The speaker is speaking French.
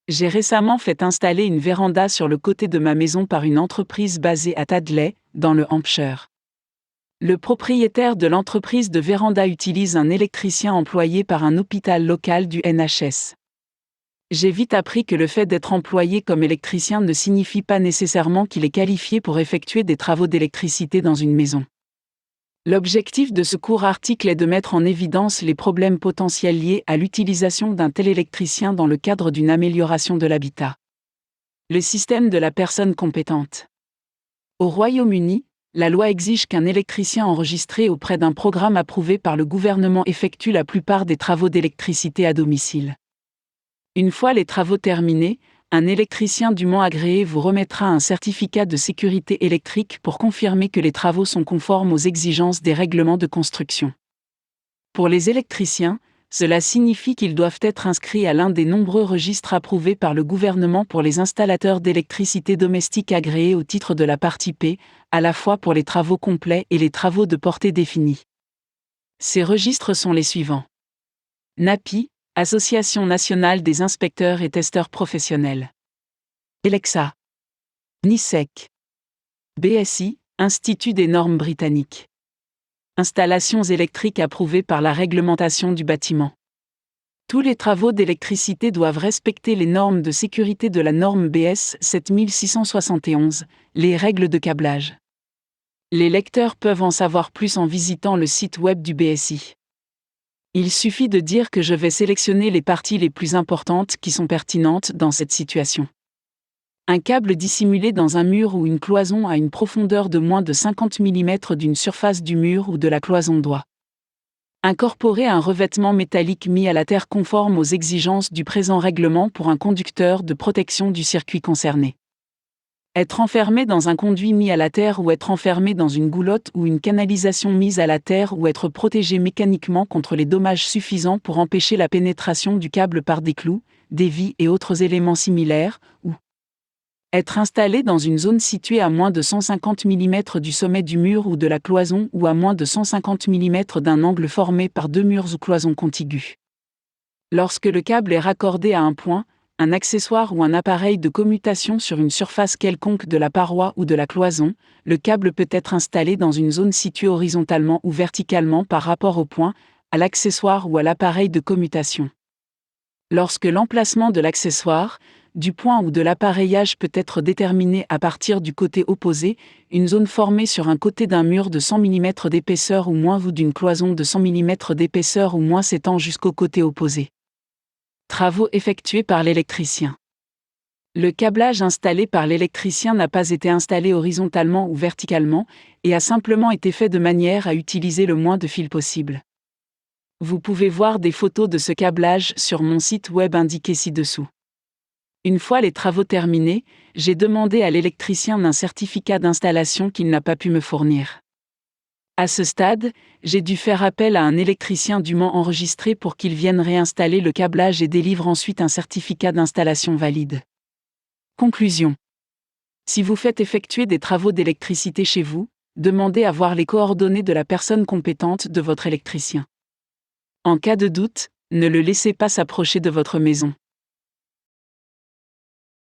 J'ai récemment fait installer une véranda sur le côté de ma maison par une entreprise basée à Tadley, dans le Hampshire. Le propriétaire de l'entreprise de véranda utilise un électricien employé par un hôpital local du NHS. J'ai vite appris que le fait d'être employé comme électricien ne signifie pas nécessairement qu'il est qualifié pour effectuer des travaux d'électricité dans une maison. L'objectif de ce court article est de mettre en évidence les problèmes potentiels liés à l'utilisation d'un tel électricien dans le cadre d'une amélioration de l'habitat. Le système de la personne compétente. Au Royaume-Uni, la loi exige qu'un électricien enregistré auprès d'un programme approuvé par le gouvernement effectue la plupart des travaux d'électricité à domicile. Une fois les travaux terminés, un électricien dûment agréé vous remettra un certificat de sécurité électrique pour confirmer que les travaux sont conformes aux exigences des règlements de construction. Pour les électriciens, cela signifie qu'ils doivent être inscrits à l'un des nombreux registres approuvés par le gouvernement pour les installateurs d'électricité domestique agréés au titre de la partie P, à la fois pour les travaux complets et les travaux de portée définie. Ces registres sont les suivants. NAPI, Association nationale des inspecteurs et testeurs professionnels. ELECSA. NISEC. BSI, Institut des normes britanniques. Installations électriques approuvées par la réglementation du bâtiment. Tous les travaux d'électricité doivent respecter les normes de sécurité de la norme BS 7671, les règles de câblage. Les lecteurs peuvent en savoir plus en visitant le site web du BSI. Il suffit de dire que je vais sélectionner les parties les plus importantes qui sont pertinentes dans cette situation. Un câble dissimulé dans un mur ou une cloison à une profondeur de moins de 50 mm d'une surface du mur ou de la cloison doit incorporer un revêtement métallique mis à la terre conforme aux exigences du présent règlement pour un conducteur de protection du circuit concerné. Être enfermé dans un conduit mis à la terre ou être enfermé dans une goulotte ou une canalisation mise à la terre ou être protégé mécaniquement contre les dommages suffisants pour empêcher la pénétration du câble par des clous, des vis et autres éléments similaires, ou être installé dans une zone située à moins de 150 mm du sommet du mur ou de la cloison ou à moins de 150 mm d'un angle formé par deux murs ou cloisons contiguës. Lorsque le câble est raccordé à un point, un accessoire ou un appareil de commutation sur une surface quelconque de la paroi ou de la cloison, le câble peut être installé dans une zone située horizontalement ou verticalement par rapport au point, à l'accessoire ou à l'appareil de commutation. Lorsque l'emplacement de l'accessoire, du point ou de l'appareillage peut être déterminé à partir du côté opposé, une zone formée sur un côté d'un mur de 100 mm d'épaisseur ou moins ou d'une cloison de 100 mm d'épaisseur ou moins s'étend jusqu'au côté opposé. Travaux effectués par l'électricien. Le câblage installé par l'électricien n'a pas été installé horizontalement ou verticalement, et a simplement été fait de manière à utiliser le moins de fils possible. Vous pouvez voir des photos de ce câblage sur mon site web indiqué ci-dessous. Une fois les travaux terminés, j'ai demandé à l'électricien un certificat d'installation qu'il n'a pas pu me fournir. À ce stade, j'ai dû faire appel à un électricien dûment enregistré pour qu'il vienne réinstaller le câblage et délivre ensuite un certificat d'installation valide. Conclusion. Si vous faites effectuer des travaux d'électricité chez vous, demandez à voir les coordonnées de la personne compétente de votre électricien. En cas de doute, ne le laissez pas s'approcher de votre maison.